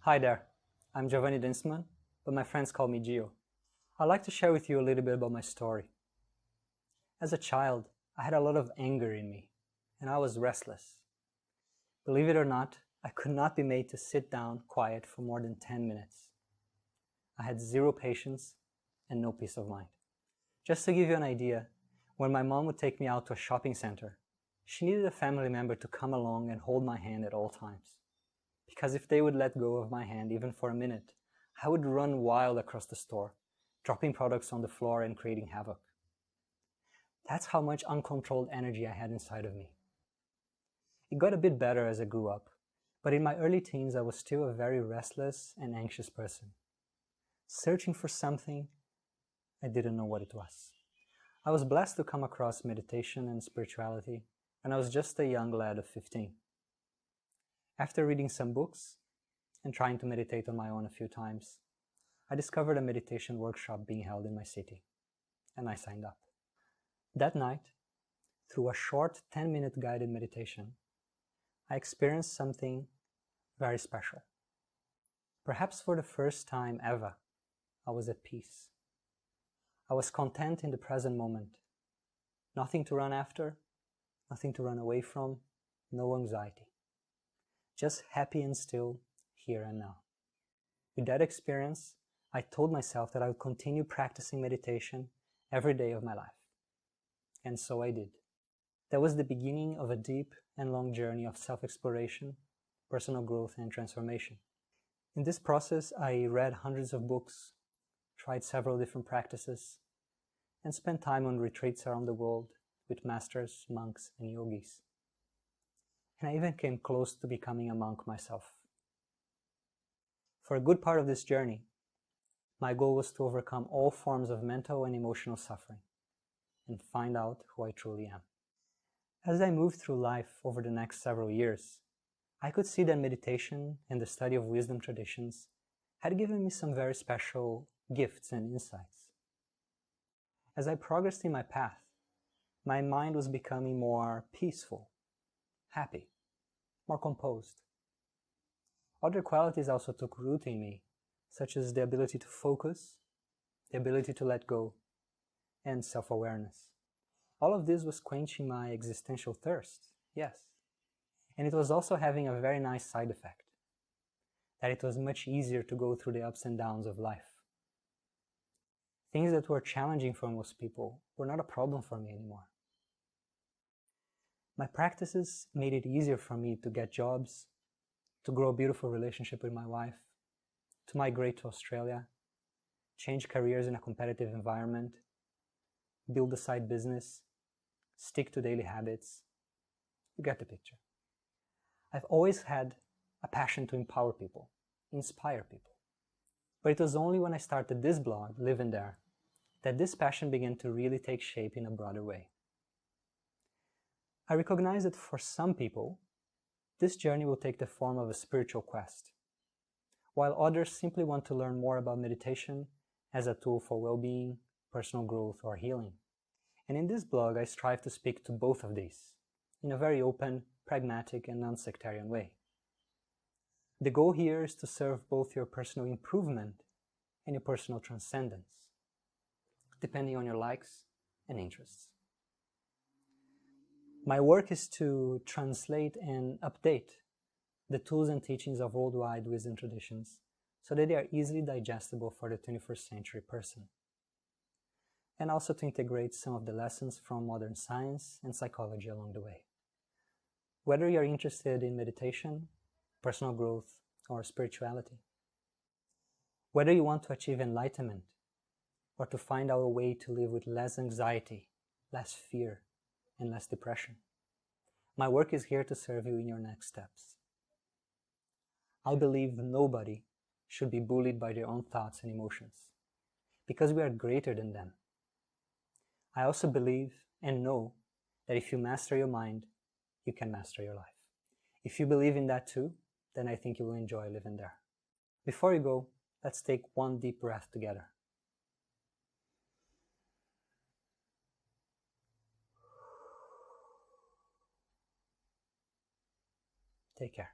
Hi there, I'm Giovanni Dienstmann, but my friends call me Gio. I'd like to share with you a little bit about my story. As a child, I had a lot of anger in me, and I was restless. Believe it or not, I could not be made to sit down quiet for more than 10 minutes. I had zero patience and no peace of mind. Just to give you an idea, when my mom would take me out to a shopping center, she needed a family member to come along and hold my hand at all times. Because if they would let go of my hand even for a minute, I would run wild across the store, dropping products on the floor and creating havoc. That's how much uncontrolled energy I had inside of me. It got a bit better as I grew up, but in my early teens I was still a very restless and anxious person, searching for something I didn't know what it was. I was blessed to come across meditation and spirituality, and I was just a young lad of 15. After reading some books and trying to meditate on my own a few times, I discovered a meditation workshop being held in my city, and I signed up. That night, through a short 10-minute guided meditation, I experienced something very special. Perhaps for the first time ever, I was at peace. I was content in the present moment. Nothing to run after, nothing to run away from, no anxiety. Just happy and still, here and now. With that experience, I told myself that I would continue practicing meditation every day of my life. And so I did. That was the beginning of a deep and long journey of self-exploration, personal growth, and transformation. In this process, I read hundreds of books, tried several different practices, and spent time on retreats around the world with masters, monks, and yogis. And I even came close to becoming a monk myself. For a good part of this journey, my goal was to overcome all forms of mental and emotional suffering and find out who I truly am. As I moved through life over the next several years, I could see that meditation and the study of wisdom traditions had given me some very special gifts and insights. As I progressed in my path, my mind was becoming more peaceful, happy, more composed. Other qualities also took root in me, such as the ability to focus, the ability to let go, and self-awareness. All of this was quenching my existential thirst, yes. And it was also having a very nice side effect, that it was much easier to go through the ups and downs of life. Things that were challenging for most people were not a problem for me anymore. My practices made it easier for me to get jobs, to grow a beautiful relationship with my wife, to migrate to Australia, change careers in a competitive environment, build a side business, stick to daily habits. You get the picture. I've always had a passion to empower people, inspire people. But it was only when I started this blog, Live in There, that this passion began to really take shape in a broader way. I recognize that for some people, this journey will take the form of a spiritual quest, while others simply want to learn more about meditation as a tool for well-being, personal growth, or healing. And in this blog, I strive to speak to both of these in a very open, pragmatic, and non-sectarian way. The goal here is to serve both your personal improvement and your personal transcendence, depending on your likes and interests. My work is to translate and update the tools and teachings of worldwide wisdom traditions so that they are easily digestible for the 21st century person, and also to integrate some of the lessons from modern science and psychology along the way. Whether you're interested in meditation, personal growth, or spirituality, whether you want to achieve enlightenment or to find out a way to live with less anxiety, less fear, and less depression, my work is here to serve you in your next steps. I believe nobody should be bullied by their own thoughts and emotions, because we are greater than them. I also believe and know that if you master your mind, you can master your life. If you believe in that too, then I think you will enjoy living there. Before you go, let's take one deep breath together. Take care.